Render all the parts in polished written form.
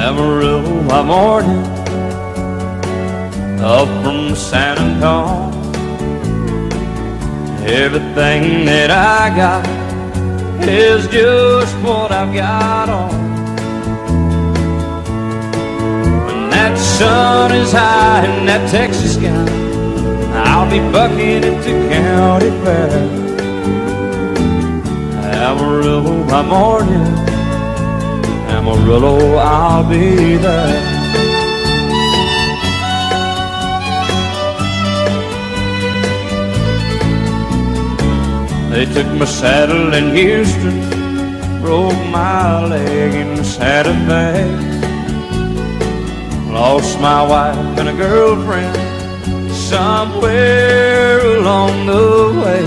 Amarillo by morning, up from San Antonio. Everything that I got is just what I've got on. When that sun is high in that Texas sky, I'll be bucking at the county fair. Amarillo by morning, Amarillo, I'll be there. They took my saddle in Houston, broke my leg in Santa Fe. Lost my wife and a girlfriend somewhere along the way.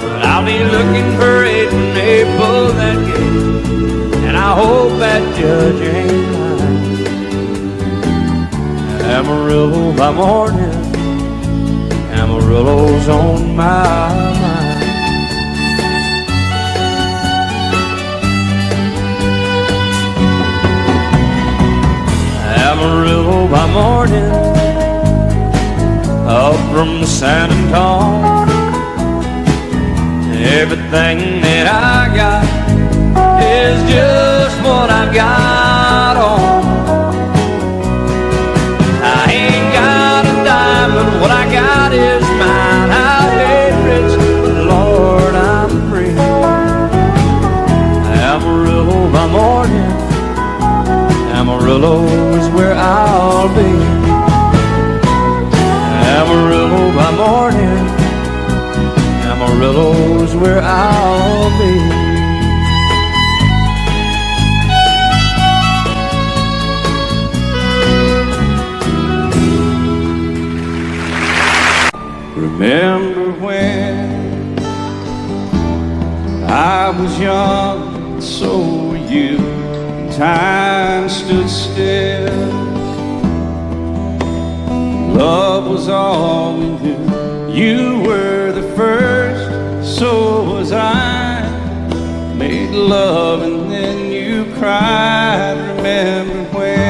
But I'll be looking for it when they pull that gate, and I hope that judge ain't lying. Amarillo by morning, Amarillo's on my mind. Amarillo by morning, up from San Antonio. Everything that I got is just what I've got on. I ain't got a dime, but what I got is mine. I ain't rich, but Lord, I'm free. Amarillo by morning, Amarillo is where I'll be. Amarillo by morning, Amarillo's where I'll be. Remember when I was young, and so were you. Time stood still. Love was all we knew. You were the first, so was I. Made love and then you cried. Remember when?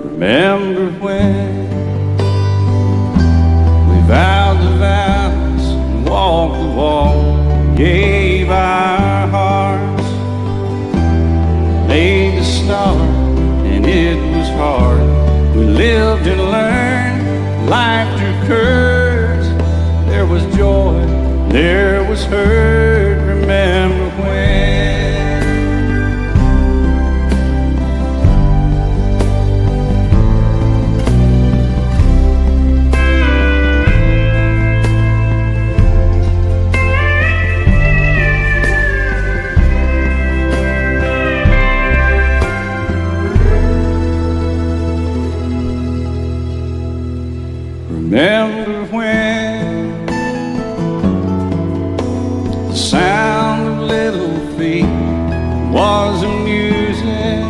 Remember when we vowed the vows and walked the walk, gave our hearts, made the start, and it was hard. We lived and learned life through curves. There was joy, there was hurt. Remember when? Remember when the sound of little feet was music?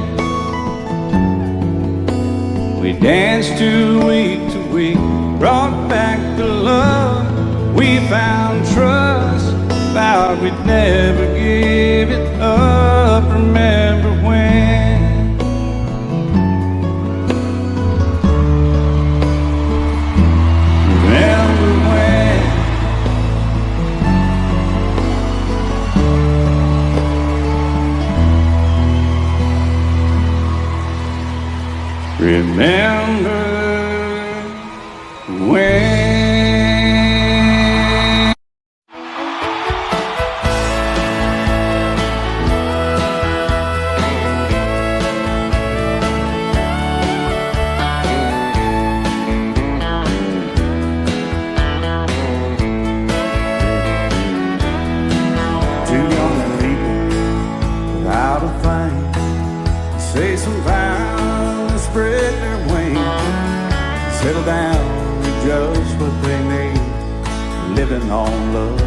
We danced to week, brought back the love. We found trust, vowed we'd never give it up. Remember when? Remember when? Two young people without a thing, say some vows, spread their wings, settle down to just what they need, living on love.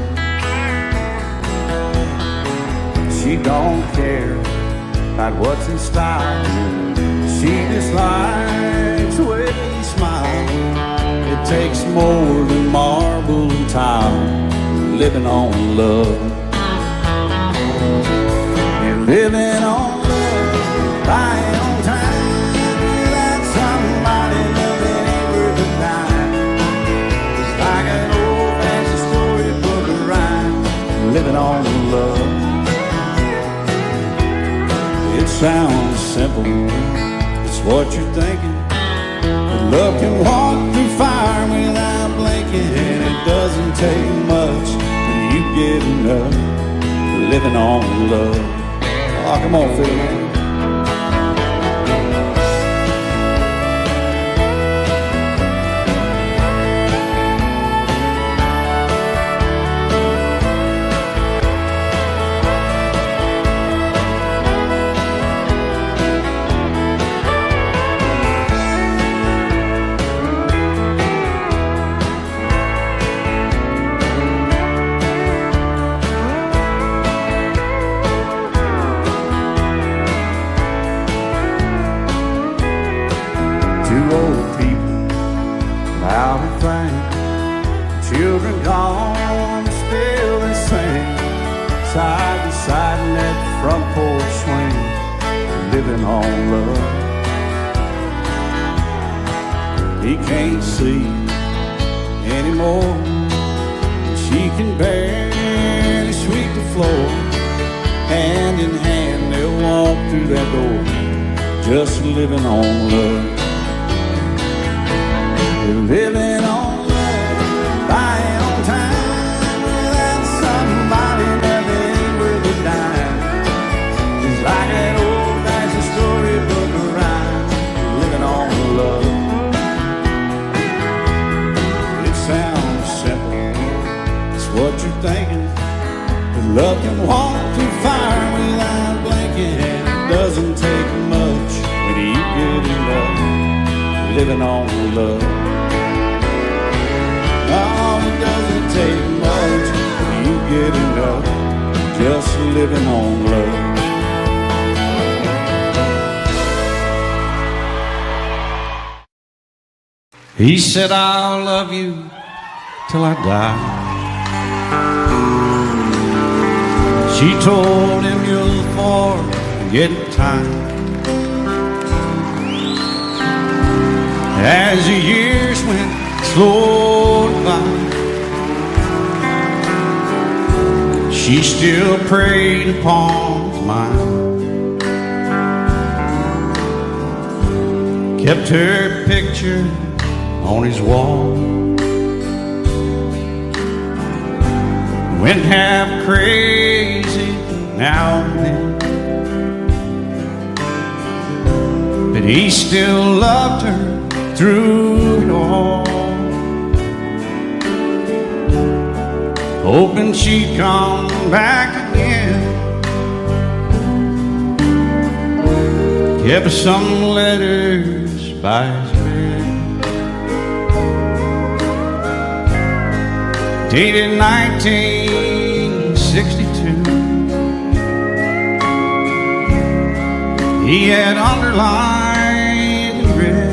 She don't care about what's in style, she just likes the way he smiles. It takes more than marble and tile, living on love. And living on love, buying on time, without somebody loving ain't worth a dime. It's like an old-fashioned storybook of rhyme, living on love. It sounds simple, it's what you're thinking. But love can walk through fire without blinking, and it doesn't take much when you get enough, living on love. Oh, come on, Phil, man. Two old people, loud and frank, children gone, still they sing, side by side in that front porch swing, living on love. He can't see anymore, she can barely sweep the floor. Hand in hand they'll walk through that door, just living on love. Living on love, buying on time, without somebody that ain't worth a dime. It's like that old-fashioned storybook of rhyme, living on love. It sounds simple, it's what you're thinking. But love can walk through fire without blinking, and it doesn't take much when you get enough, living on love. Oh, it doesn't take much when you get enough, just living on love. He said, I'll love you till I die. She told him, you'll forget time. As the years went slowly by, she still preyed upon his mind, kept her picture on his wall, went half crazy now and then, but he still loved her through it all, hoping she'd come back again. Kept some letters by his bed, dated 1962. He had underlined in red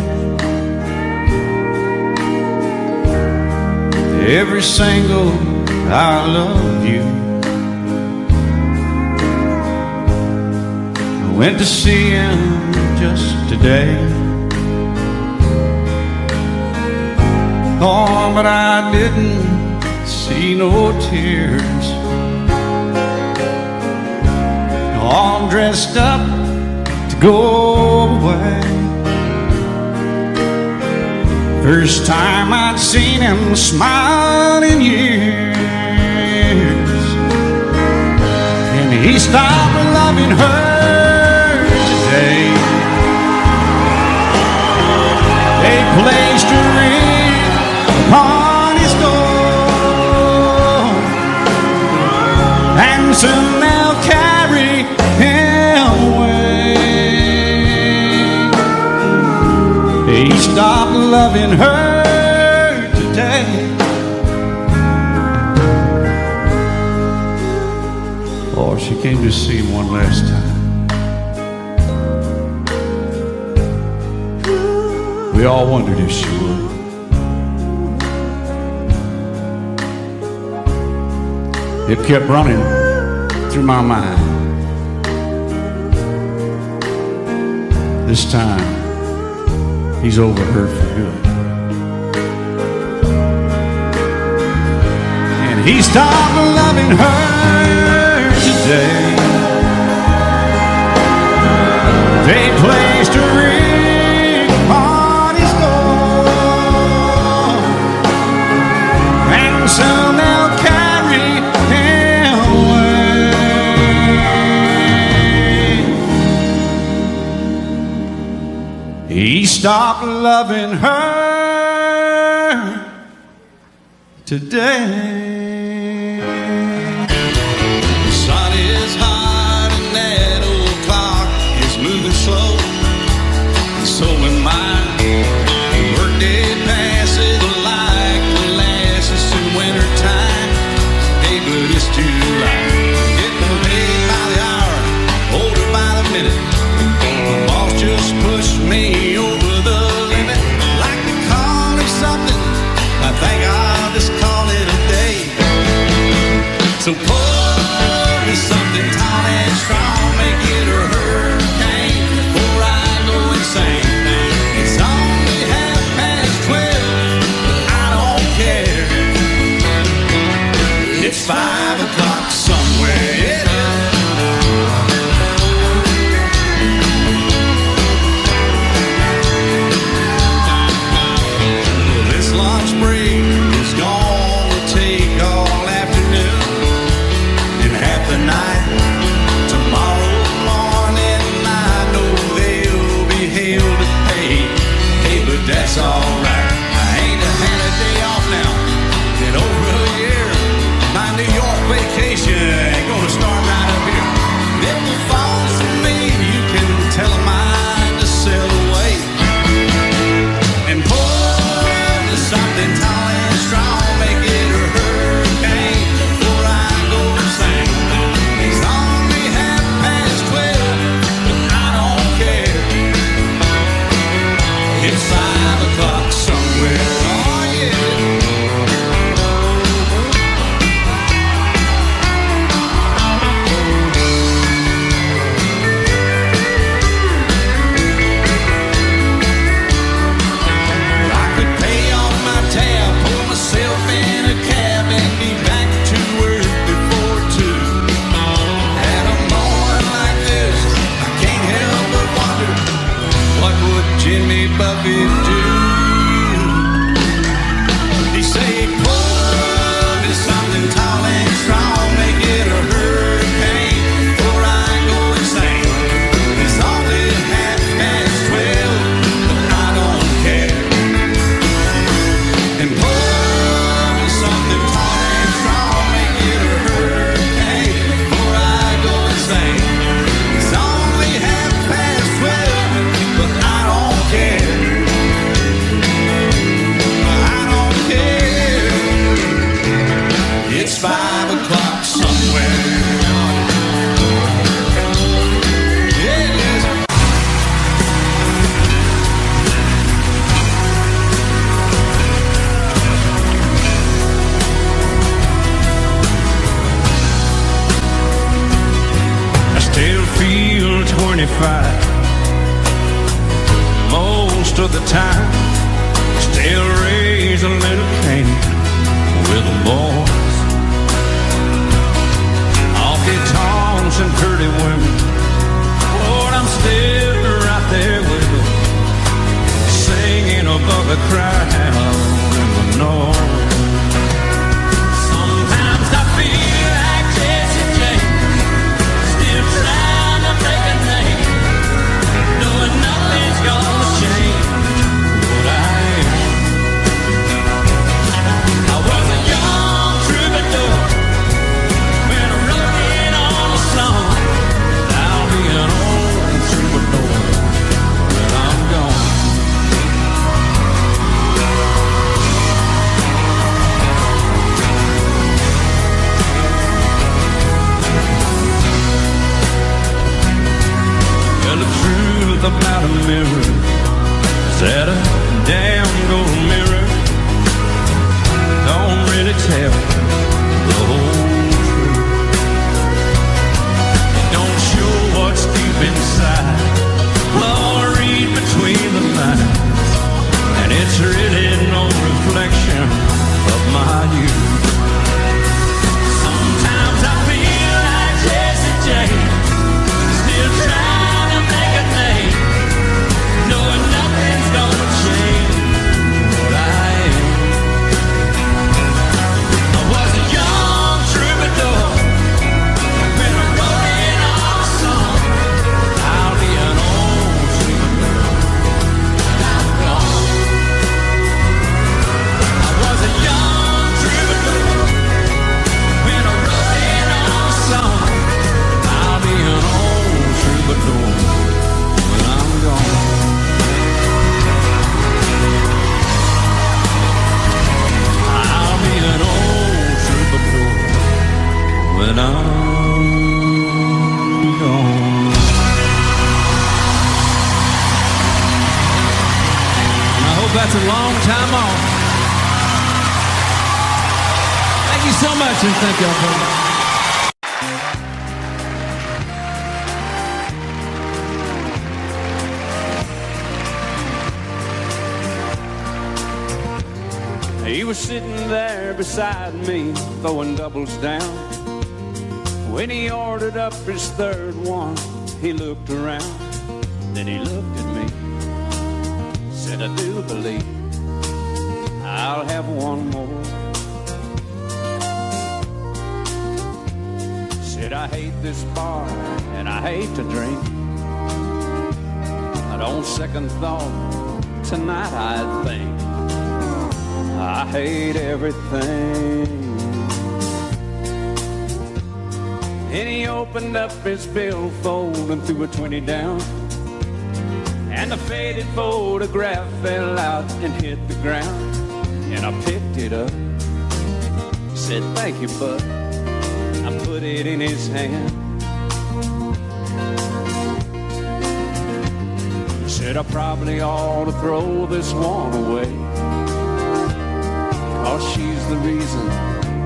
every single I love you. I went to see him just today. Oh, but I didn't see no tears. All dressed up to go away. First time I'd seen him smile in years. And he stopped loving her today. They placed a ring upon his door, and soon they'll carry him away. He stopped loving her today. Oh, she came to see him one last time. We all wondered if she would. it kept running through my mind. This time, he's over her for good. And he stopped loving her today. They placed a ring on his door, and soon they'll carry him away. He stopped loving her today. The sun is hot and that old clock is moving slow, so am I. Workday passes like molasses in winter time. Hey, but it's July. Getting paid by the hour, older by the minute. My boss just pushed me over the limit. Like to call it something, I think I'll just call it a day. So pour me something tall and strong, make it a hurricane before I go insane. It's only 12:30, but I don't care. It's 5 o'clock somewhere, yeah. This lunch break is gonna take all afternoon and half the night. Tomorrow morning I know they'll be held to pay. Hey, but that's alright. I ain't had a day off now in over a year. My New York vacation ain't gonna start right up here. If it falls for me, you can tell them mine to sail away. And pour me something tall and strong, make it a hurricane before I go insane. It's only 12:30, but I don't care. It's 5 o'clock somewhere, oh yeah. I could pay off my tab, pull myself in a cab, and be back to work before 2. At a moment like this, I can't help but wonder, what would Jimmy Buffett do? He say, pour me something tall and strong, make it a hurricane before I go insane. It's only 12:30, but I don't care. And pour me something tall and strong, make it a hurricane before I go insane. It's only 12:30, but I don't care. I don't care. It's 5 o'clock somewhere. Yeah, it is. I still feel 25 most of the time. Still raise a little cane with the boys. Honky tonks and pretty women, Lord, I'm still right there with them, singing above the crowd in the north. Sometimes I feel like Jesse James, still trying to make a name, knowing nothing's gonna change what I am. I was a young that I'm gone. And I hope that's a long time off. Thank you so much, and thank y'all for that. He was sitting there beside me, throwing doubles down. When he ordered up his third one, he looked around. Then he looked at me, said, I do believe I'll have one more. Said, I hate this bar and I hate to drink, but on second thought, tonight I think I hate everything. And he opened up his billfold and threw a 20 down, and the faded photograph fell out and hit the ground. And I picked it up, said, thank you, bud. I put it in his hand. Said, I probably ought to throw this one away, 'cause she's the reason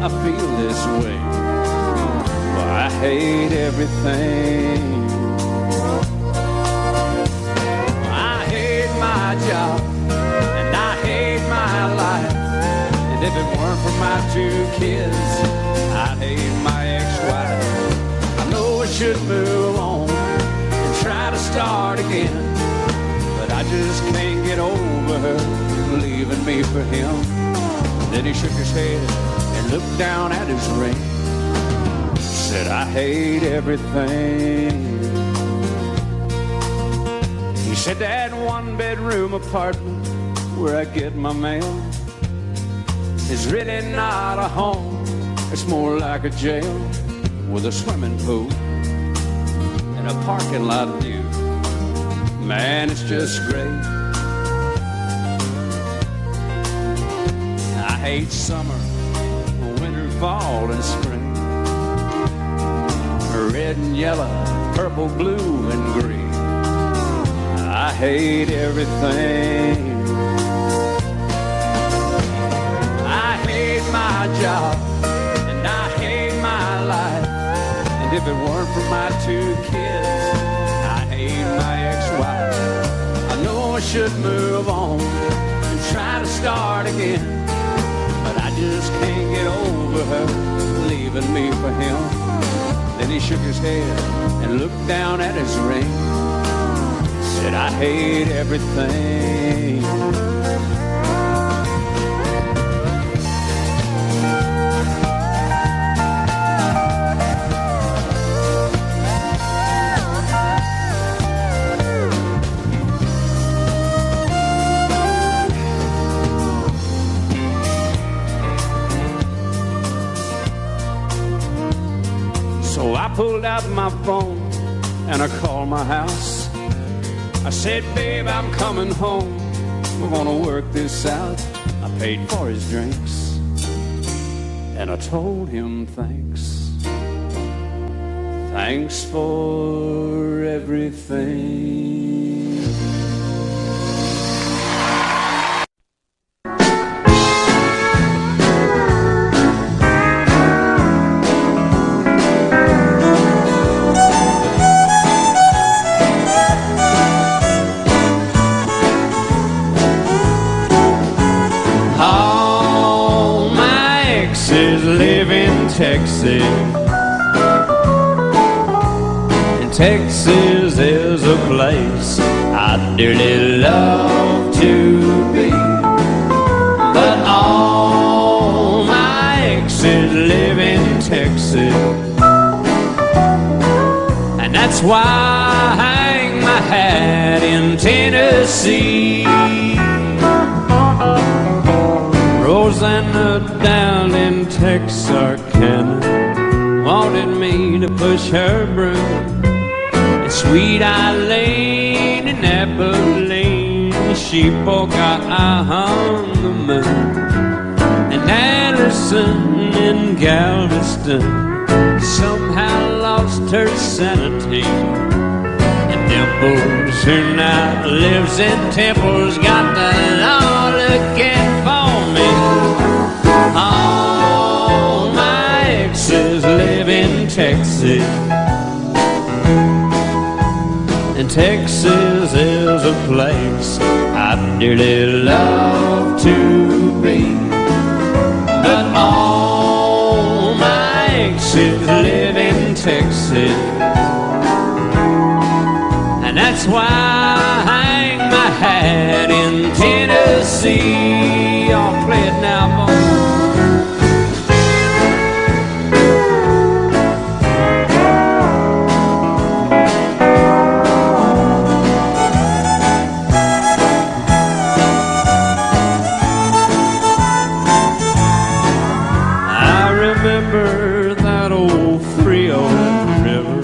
I feel this way. Well, I hate everything. I hate my job, and I hate my life. And if it weren't for my two kids, I'd hate my ex-wife. I know I should move on and try to start again, but I just can't get over her leaving me for him. Then he shook his head and looked down at his ring, said, I hate everything. He said, that one-bedroom apartment where I get my mail is really not a home. It's more like a jail with a swimming pool and a parking lot view. Man, it's just great. I hate summer, winter, fall, and spring, red and yellow, purple, blue, and green. I hate everything. I hate my job, and I hate my life. And if it weren't for my two kids, I hate my ex-wife. I know I should move on and try to start again, but I just can't get over her leaving me for him. Then he shook his head and looked down at his ring, said, I hate everything. So I pulled out my phone and I called my house. I said, babe, I'm coming home. We're gonna work this out. I paid for his drinks and I told him thanks. Thanks for everything. Live in Texas, and Texas is a place I'd dearly love to be. But all my exes live in Texas, and that's why I hang my hat in Tennessee. Rosanna down in Texarkana wanted me to push her broom, and Sweet Eileen in Abilene, she broke our eye on the moon, and Allison in Galveston somehow lost her sanity. And Dimples, who now lives in Temple's got the law looking for me. All my exes live in Texas, and Texas is a place I'd dearly love to be. But all my exes live in Texas, and that's why I hang my hat in Tennessee. Y'all play it now, boys. Remember that old Frio river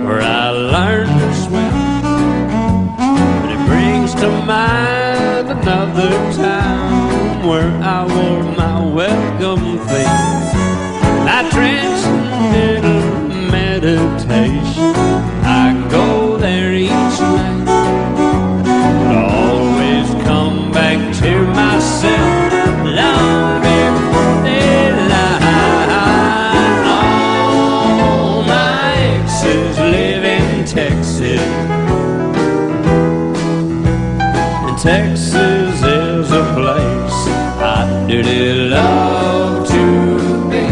where I learned to swim, and it brings to mind another time where I wore my welcome face. My transcendental meditation, I go there each night, but I always come back to myself long before daylight. Texas, and Texas is a place I dearly love to be.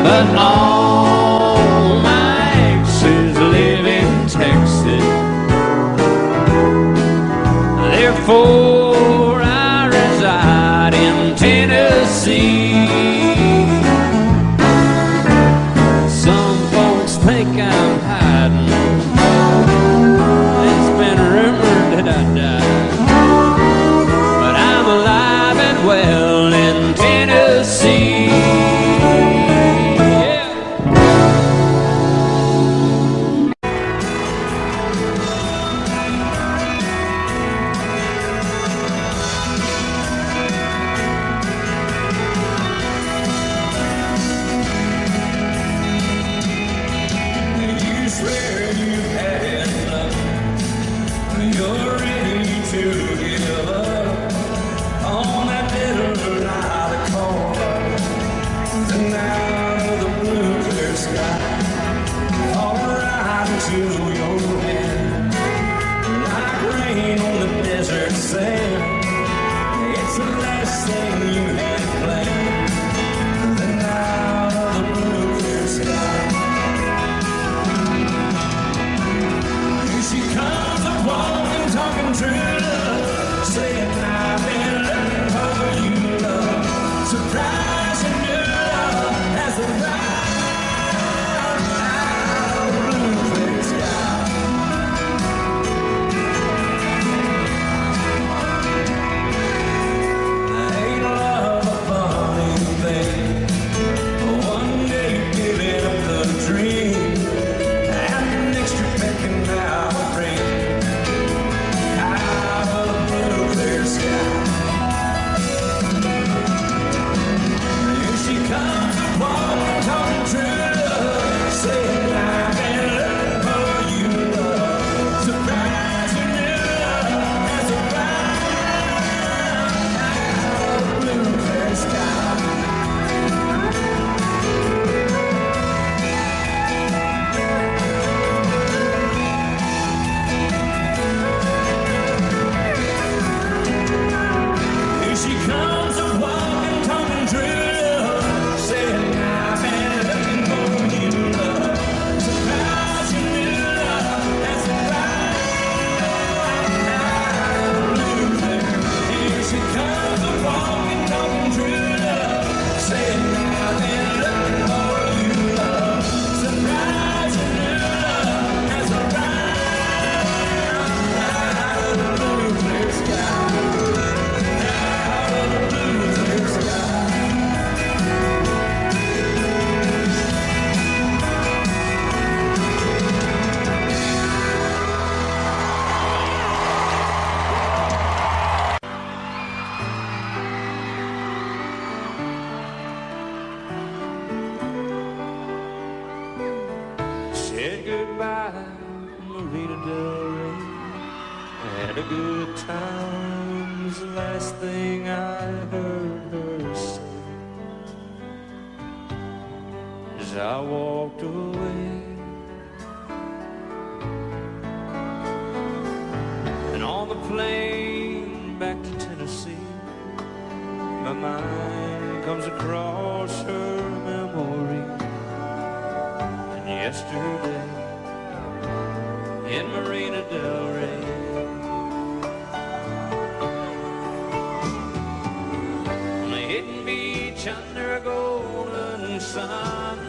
But all my exes live in Texas, therefore I reside in Tennessee. Some folks think I'm hiding, it's been rumored that I died, but I'm alive and well in Tennessee. Yeah. You swear you've had enough, you're ready to give up on that bitter night of corn. And now the blue clear sky fall right into your hand, like rain on the desert sand. It's the last thing you had planned. And now the blue clear sky, she comes up walking, talking true love, saying I've been looking for you, love. Surprising new love as the ride out of the blue clear sky. said goodbye, Marina Del Rey. Had a good time, was the last thing I heard her say as I walked away. And on the plane back to Tennessee, my mind comes across her memory. And yesterday in Marina Del Rey, on a hidden beach under a golden sun,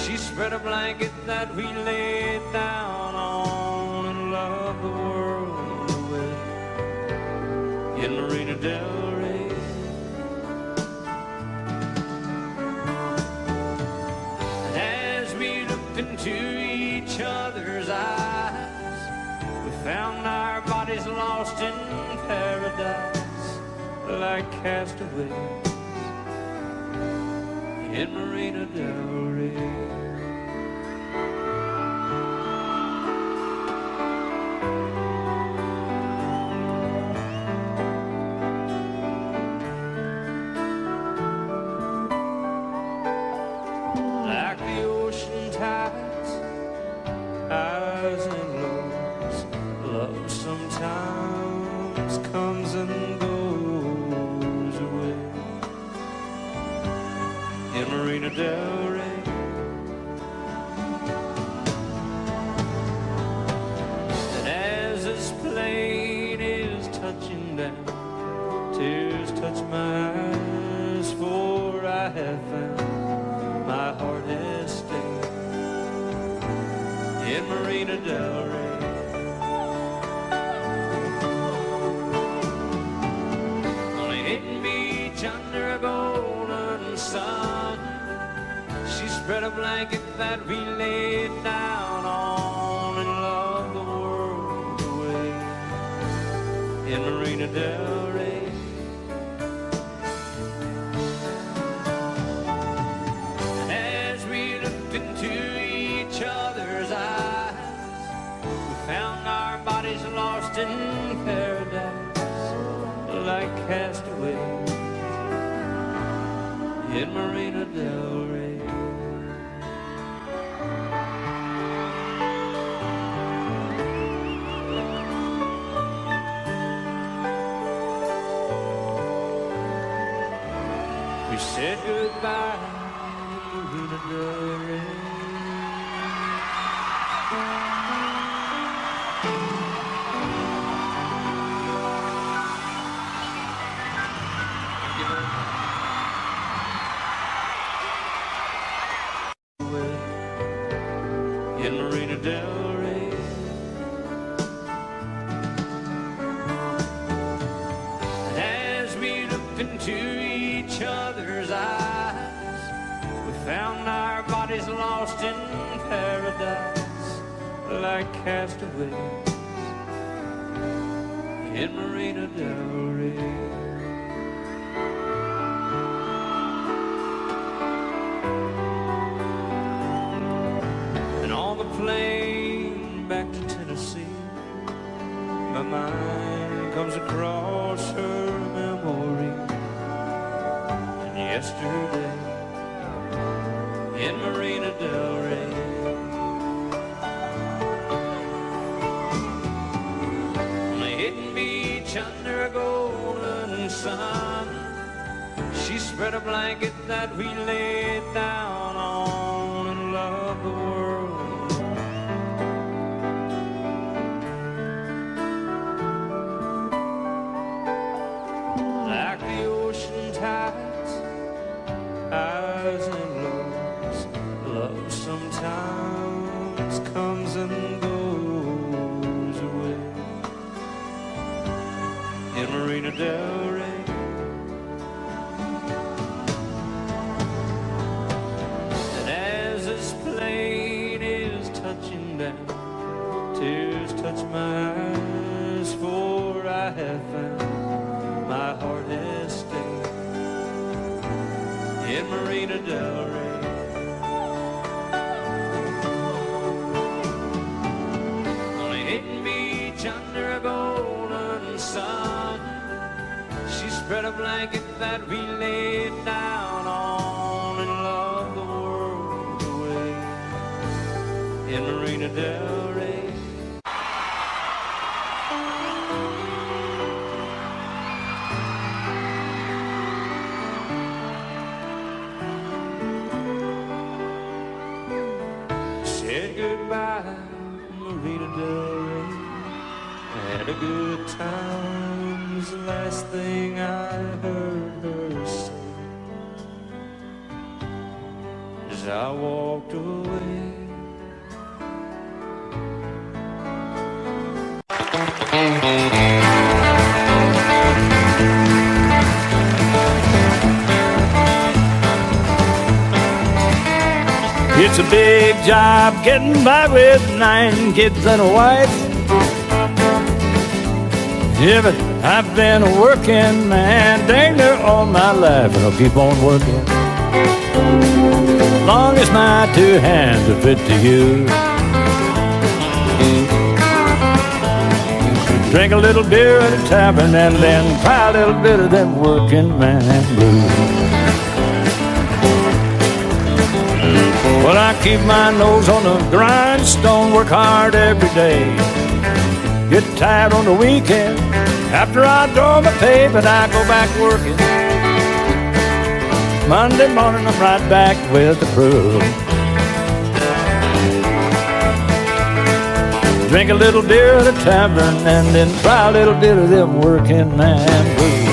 she spread a blanket that we laid down on and loved the world away in Marina Del Rey. And as we looked into each other's eyes, we found our bodies lost in paradise like castaways in Marina Del Rey. Like the ocean tides, highs and lows, love sometimes comes and goes away in Marina Del Rey. And as this plane is touching down, tears touch my eyes, for I have found my heart has stayed in Marina Del Rey. On a hidden beach under a golden sun, she spread a blanket that we laid down on and loved the world away in Marina Del Rey. And as we looked into each other's eyes, we found our bodies lost in paradise like castaways in Marina Del Rey. We said goodbye in Marina Del Rey. In Marina Del Rey. And as we looked into each other's eyes, we found our bodies lost in paradise like castaways in Marina Del Rey. Plane back to Tennessee, my mind comes across her memory. And yesterday in Marina Del Rey, on a hidden beach under a golden sun, she spread a blanket that we laid down on and loved the world like the ocean tides, highs and lows. Love sometimes comes and goes away in Marina Del Rey. And as this plane is touching down, tears touch my eyes, for I have found my heart has stayed in Marina Del Rey. shared a blanket that we laid down on and loved the world away in Marina Del Rey. Said goodbye, Marina Del Rey. Had a good time was the last thing I heard her say as I walked away. It's a big job getting by with 9 kids and a wife. Yeah, but I've been a working man dang near all my life, and I'll keep on working long as my 2 hands are fit to use. Drink a little beer at a tavern and then cry a little bit of them working man blues. Well, I keep my nose on the grindstone, work hard every day. Get tired on the weekend after I draw my pay, but I go back working. Monday morning I'm right back with the crew. Drink a little beer at a tavern and then try a little bit of them working man blues.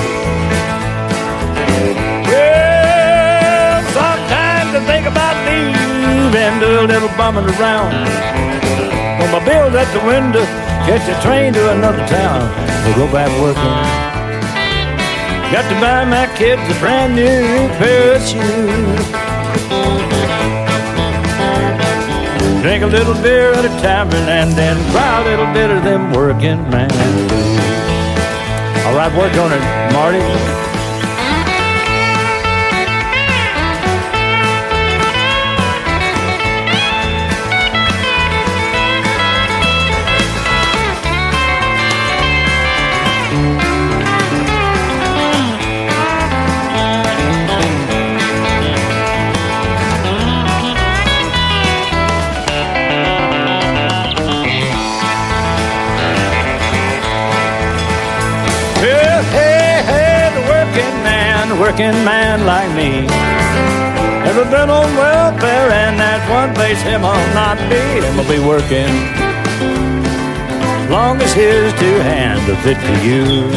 Well, sometimes I think about leaving, do a little bumming around. When my bill's at the window, catch a train to another town, we'll go back working. Got to buy my kids a brand new pair of shoes. Drink a little beer at a tavern and then cry a little bit of them working man blues. All right, work on it, Marty. Working man like me, never been on welfare, and that's one place him I'll not be. Him will be working long as his 2 hands are fit to use.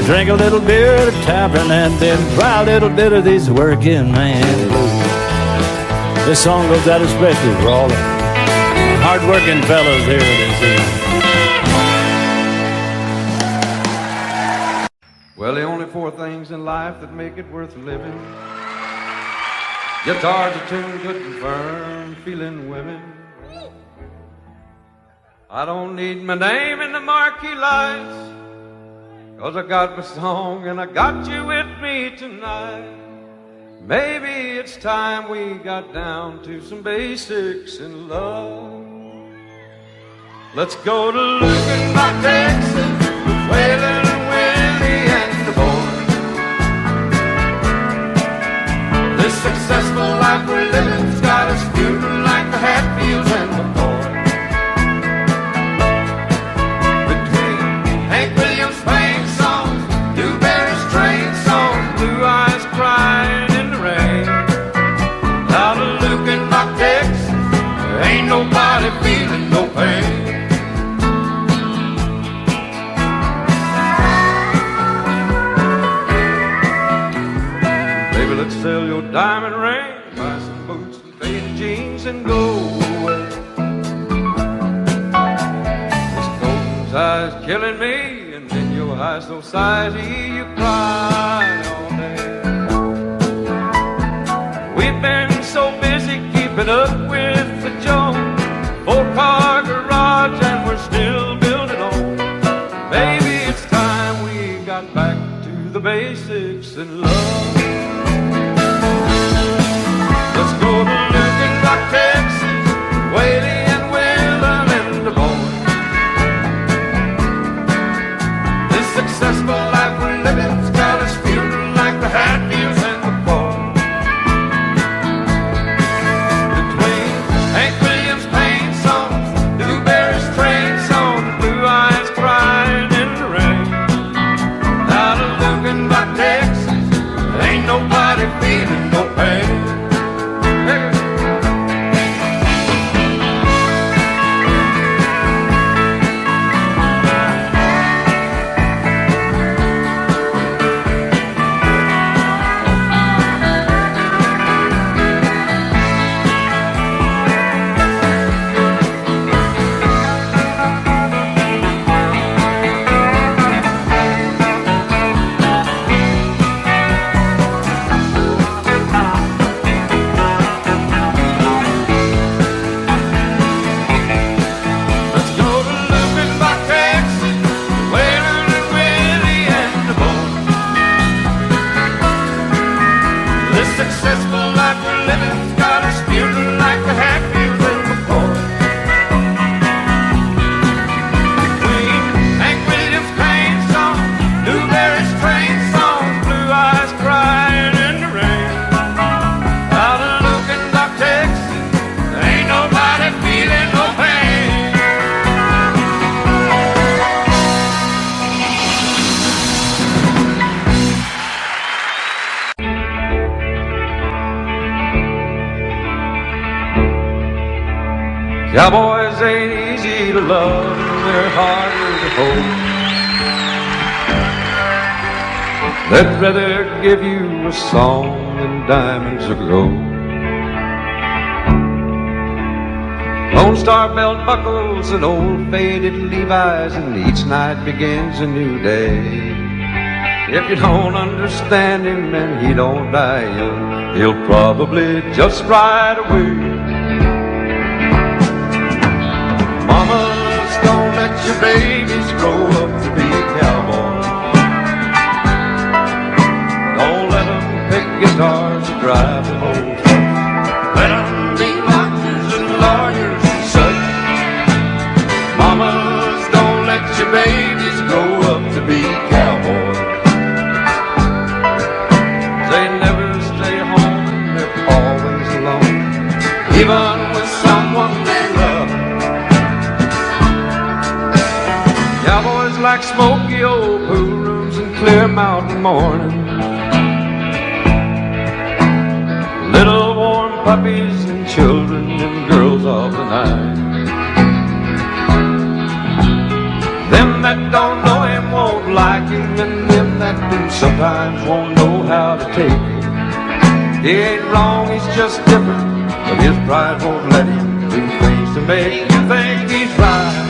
Drink a little beer at a tavern and then try a little bit of these working man blues. This song goes out especially for all the hard-working fellows here this evening. Well, the only 4 things in life that make it worth living: guitars are tuned good and firm, feeling women. I don't need my name in the marquee lights, 'cause I got my song and I got you with me tonight. Maybe it's time we got down to some basics in love. Let's go to Lukenbach, Texas, with Waylon and Willie and the boys. This successful life we're living's got us feuding like the Hatfields and the boys. Between Hank Williams' swing songs, Dewberry's train songs, Blue Eyes crying in the rain. Out of Lukenbach, Texas, there ain't nobody feeling no pain. Let's sell your diamond ring, buy some boots and faded jeans and go away. This golden tide's killing me, and then your eyes so sighty you cry all day. We've been so busy keeping up with the Jones, 4-car garage and we're still building on. Maybe it's time we got back to the basics in love. Let's go to Lukenbach, Texas, Waylon and Willem and the boys. successful life we're living's got us feeling like the Hatfields in before. Between Hank Williams' Crane song, Newberry's train song, Blue Eyes crying in the rain. Out of Looking Dock, Texas, there ain't nobody feeling no pain. Cowboys ain't easy to love, they're harder to hold. They'd rather give you a song than diamonds or gold. Lone Star belt buckles and old faded Levi's, and each night begins a new day. If you don't understand him and he don't die young, he'll probably just ride away. Mamas, don't let your babies grow up to be cowboys. Don't let them pick guitars or drive them old trucks. Let them be doctors and lawyers and such. Mamas, don't let your babies grow up to be cowboys. They never stay home and they're always alone, even with someone they love. Cowboys like smoky old pool rooms and clear mountain mornings, little warm puppies and children and girls of the night. Them that don't know him won't like him, and them that do sometimes won't know how to take him. He ain't wrong, he's just different, but his pride won't let him do things to make you think he's right.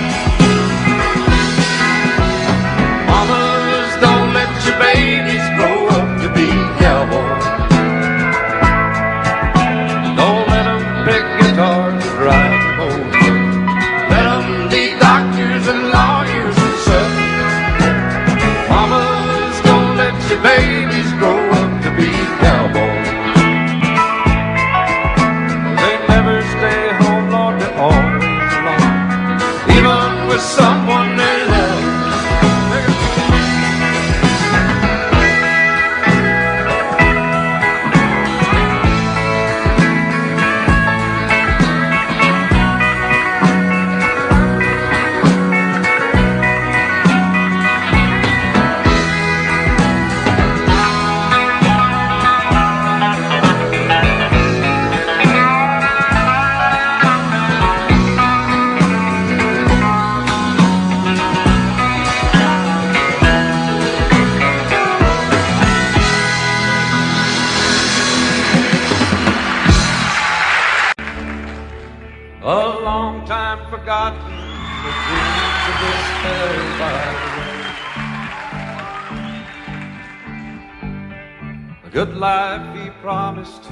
Mamas, don't let your babies grow up to be cowboys. Don't let them pick guitars and drive them old trucks. Let them be doctors and lawyers and such. Mamas, don't let your babies grow up to be cowboys. They never stay home, Lord, they're always alone, even with someone they love. A long time forgotten, the dreams of this fell by the way. The good life he promised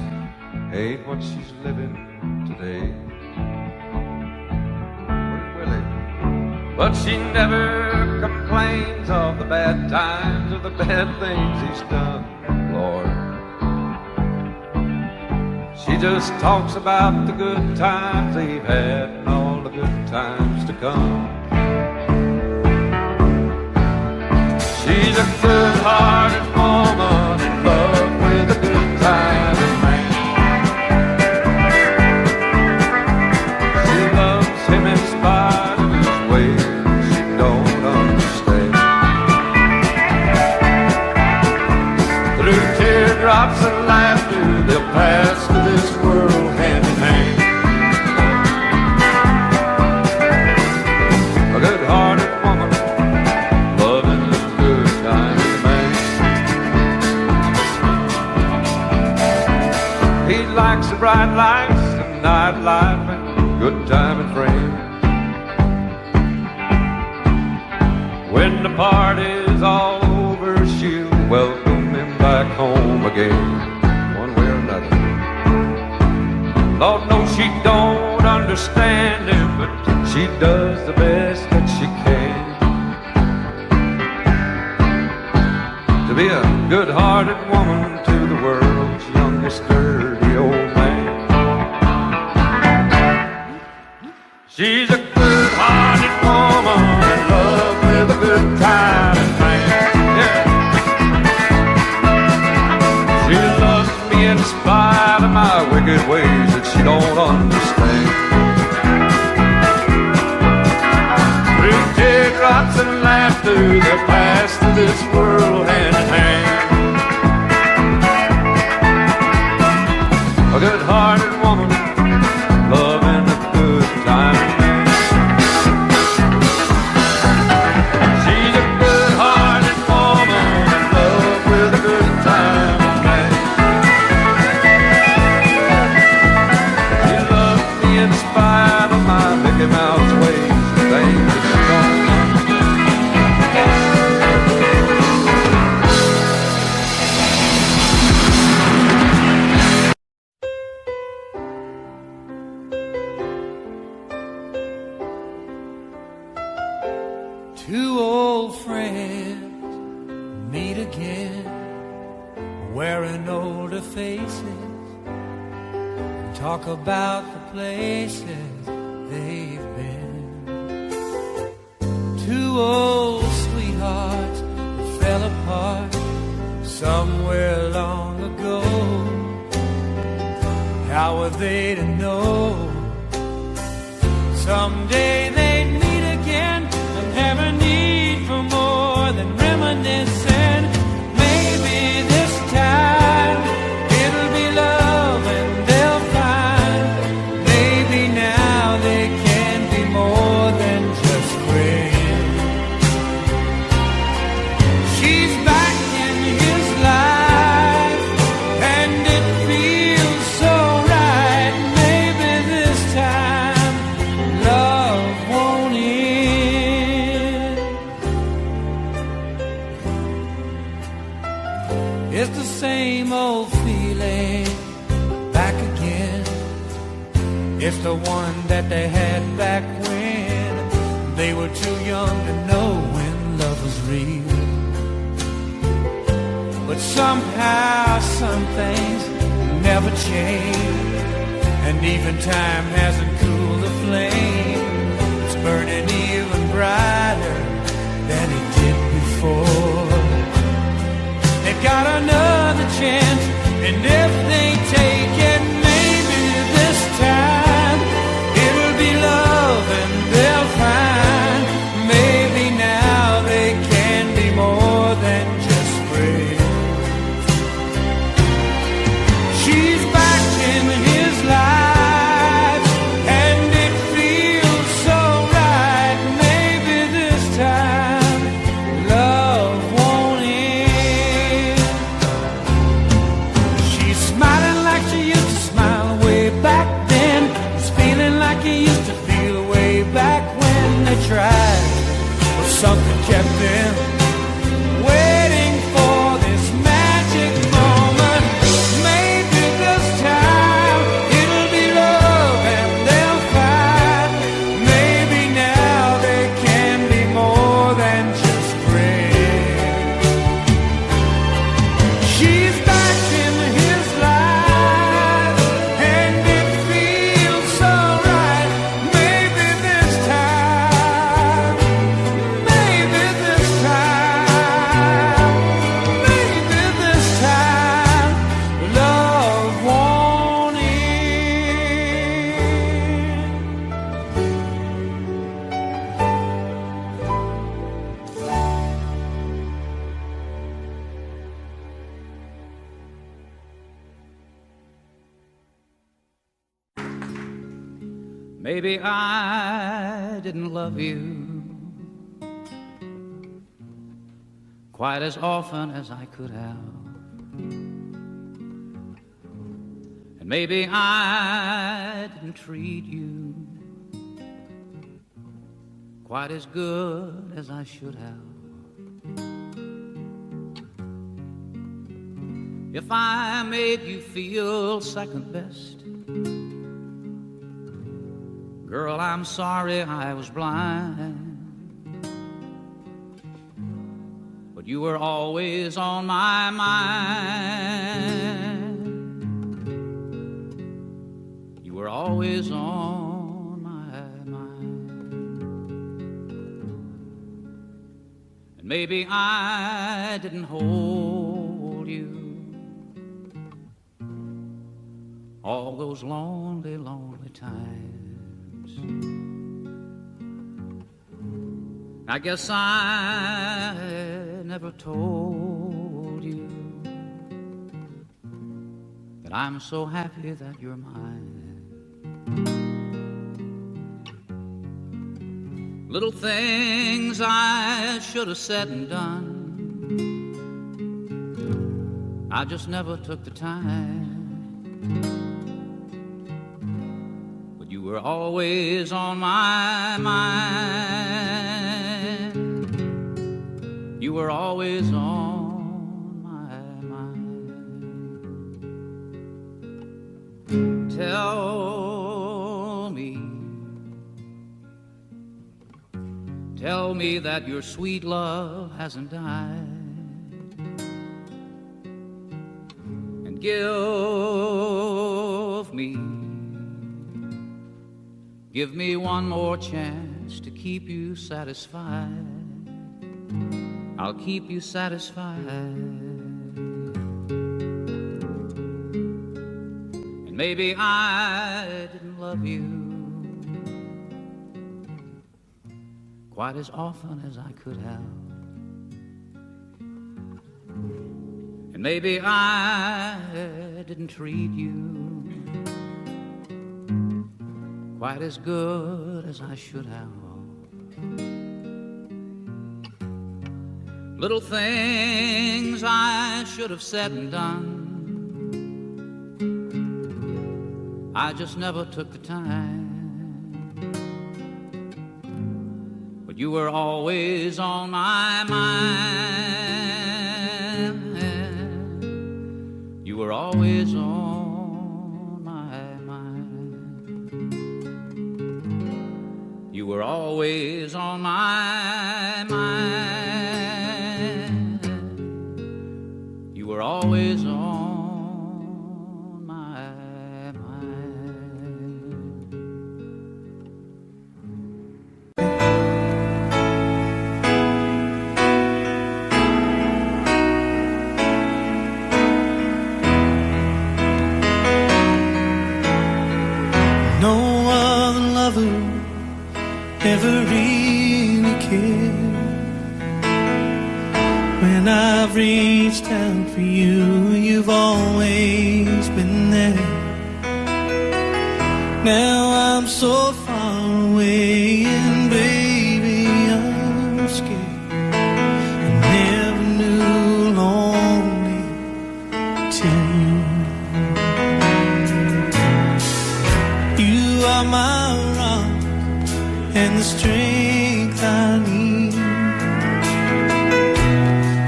ain't what she's living today. Willie. But she never complains of the bad times or the bad things he's done, Lord. She just talks about the good times they've had and all the good times to come. She's a good-hearted woman in love with a good-timing man. She loves him in spite of his ways she don't understand. Through teardrops and laughter they'll pass through this world hand in hand. A good-hearted woman loving a good-timing man. He likes the bright lights and nightlife and good-timing friends. When the party's all over, she'll welcome him back home again. Lord knows she don't understand him, but she does the best that she can. To be a good-hearted woman to the world's youngest girl. sturdy old man. She's a good-hearted woman in love with a good time and man. Yeah. She loves me in spite of my wicked ways that she don't understand. Through teardrops and laughter, they'll pass through this world hand in hand. A good-hearted woman, loving a good time man. She's a good-hearted woman in love with a good time man. She loves me in spite of my Mickey Mouse ways and things that she don't know. Two old friends meet again, wearing older faces, and talk about the places they've been. Two old sweethearts that fell apart somewhere long ago. How were they to know someday they'd meet again and have a need for more than reminiscing? Maybe this time it'll be love and they'll find maybe now they can be more than just friends. She's back in his life and it feels so right. Maybe this time love won't end. It's the same old feeling back again. It's the one that they had back when they were too young to know when love was real. But somehow some things never change, and even time hasn't cooled the flame. It's burning even brighter than it did before. They've got another chance, and if they take it, maybe this time it'll be love and they'll find maybe now they can be more than just friends. She's back in his life and it feels so right. Maybe this time love won't end. She's smiling like she used to smile way back then. He's feeling like he used to feel way back when they tried, but something kept them waiting for this magic moment. Maybe this time it'll be love and they'll find maybe now they can be more than just friends. She's back in his life and it feels so right. Maybe this time, maybe this time, maybe this time love won't end. Maybe I didn't love you quite as often as I could have. And maybe I didn't treat you quite as good as I should have. If I made you feel second best, girl, I'm sorry I was blind. But you were always on my mind. always on my mind. And maybe I didn't hold you all those lonely, lonely times. I guess I never told you that I'm so happy that you're mine. Little things I should have said and done, I just never took the time. But you were always on my mind. You were always on my mind. Tell me that your sweet love hasn't died. And give me one more chance to keep you satisfied. I'll keep you satisfied. And maybe I didn't love you quite as often as I could have. And maybe I didn't treat you quite as good as I should have. Little things I should have said and done, I just never took the time. But you were always on my mind. You were always on my mind. You were always on my mind. You were always on my mind. No other lover ever really cared. When I've reached out for you, you've always been there. Now I'm so far away, and baby, I'm scared. I never knew lonely till you are my rock and the strength I need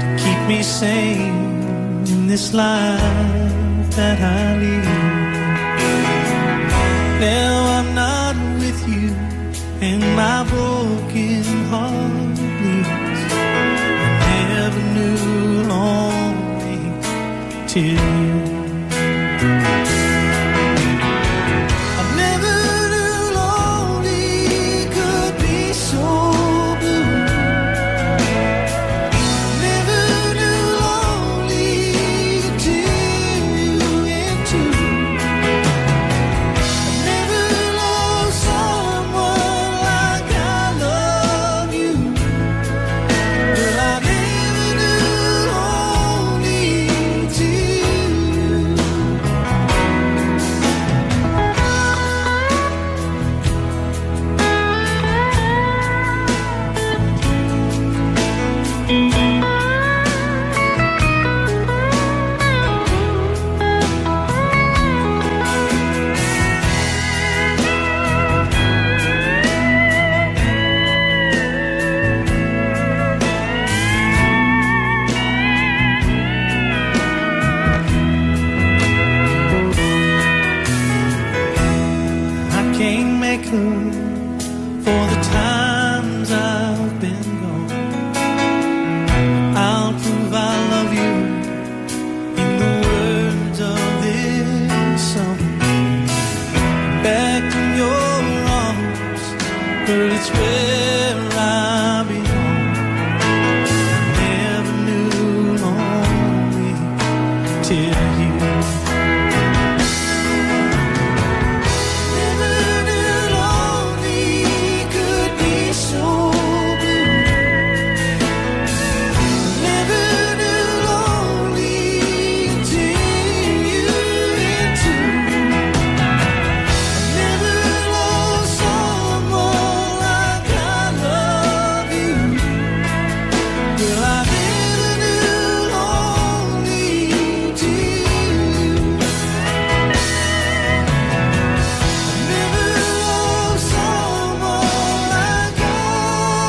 to keep me sane in this life that I lead. Now I'm not with you and my broken heart bleeds. I never knew lonely till you. For the times I've been gone, I'll prove I love you in the words of this song. Back that's where I belong. Never knew lonely till you. Never knew lonely could be so blue. Never knew lonely until you went to. Never lost someone like I love you. Well, I never knew lonely till you. Never lost someone like I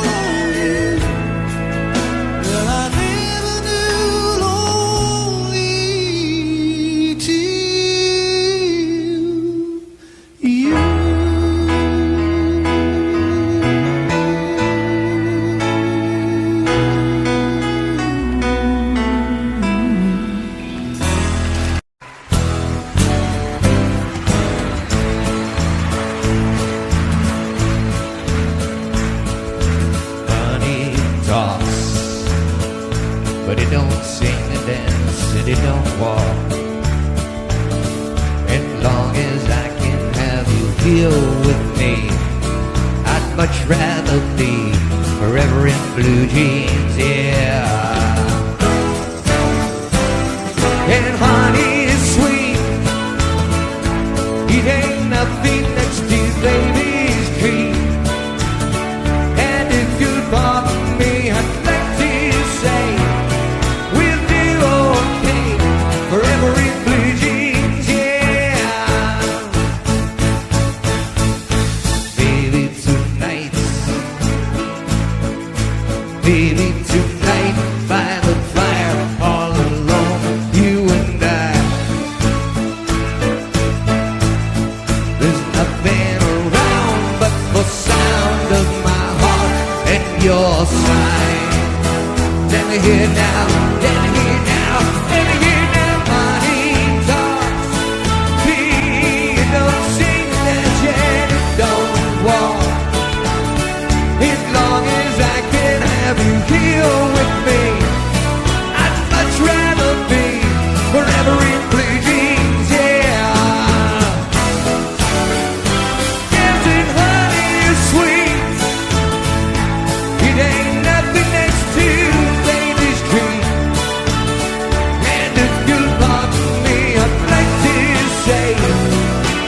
love you. Well, I never knew lonely till you. Honey talks, but it don't sing and dance, and it don't walk. As long as I can have you here with me, I'd much rather be forever in blue jeans, yeah. And honey is sweet, it ain't nothing next to baby's dream. And if you'd bother me, I'd like to say we'll do okay forever in blue jeans, yeah. Baby, tonight, by the fire, all alone, you and I. There's nothing around but the sound of my heart and your sigh. Let me hear now, let me hear now, let me hear now. Honey talks, it don't sing that yet, it don't walk. As long as I can have you here with me, I'd much rather be forever in blue jeans, yeah. Dancing honey is sweet, it ain't nothing next to baby's dream. And if you'll pardon me, I'd like to say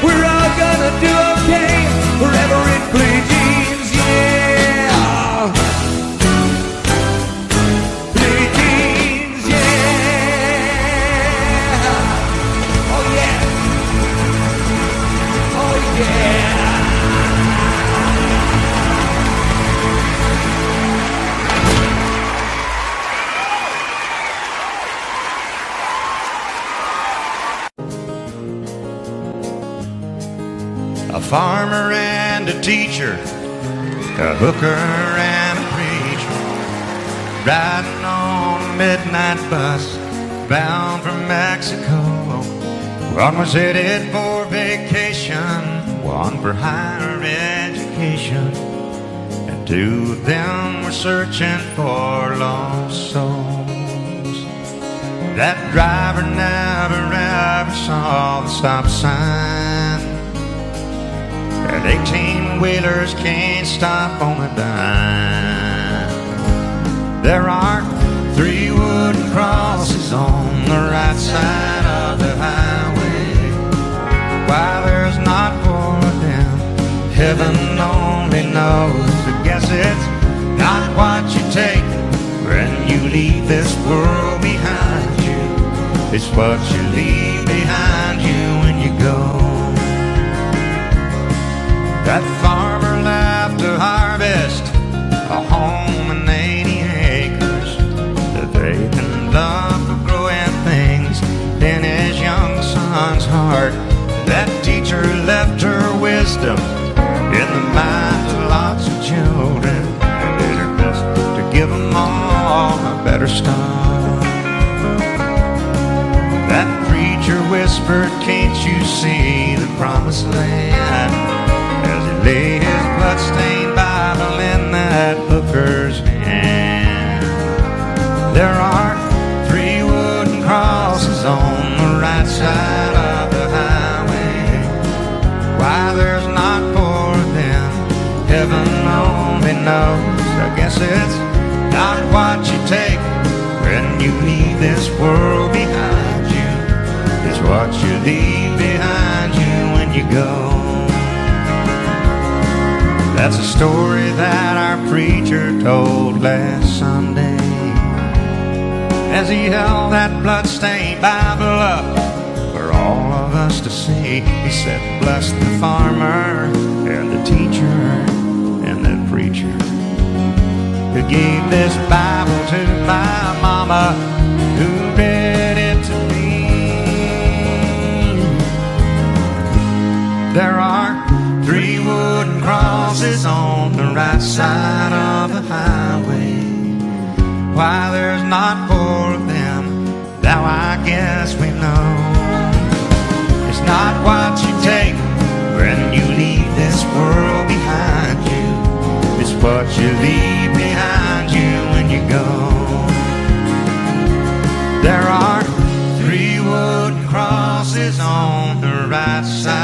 we're all gonna do okay forever in blue jeans, yeah. Blue jeans, yeah. Oh yeah, oh yeah. A farmer and a teacher, a hooker and a preacher, riding on a midnight bus bound for Mexico. One was headed for vacation, one for higher education, and two of them were searching for lost souls. That driver never ever saw the stop sign, and 18-wheelers can't stop on a dime. There are 3 wooden crosses on the right side of the highway. Why there's not 4 of them, heaven only knows. I guess it's not what you take when you leave this world behind you, it's what you leave behind you when you go. That farmer left to harvest a home and 80 acres, the faith and love for growing things in his young son's heart. That teacher left her wisdom in the minds of lots of children, and did her best to give them all a better start. That preacher whispered, "Can't you see the promised land?" as he lay his bloodstained Bible guess it's not what you take when you leave this world behind you. It's what you leave behind you when you go. That's a story that our preacher told last Sunday as he held that bloodstained Bible up for all of us to see. He said, bless the farmer and the teacher and the preacher who gave this Bible to my mama, who read it to me. There are 3 wooden crosses on the right side of the highway. Why there's not 4 of them, now I guess we know. It's not what you take when you leave this world behind you. It's what you leave behind you when you go. There are 3 wooden crosses on the right side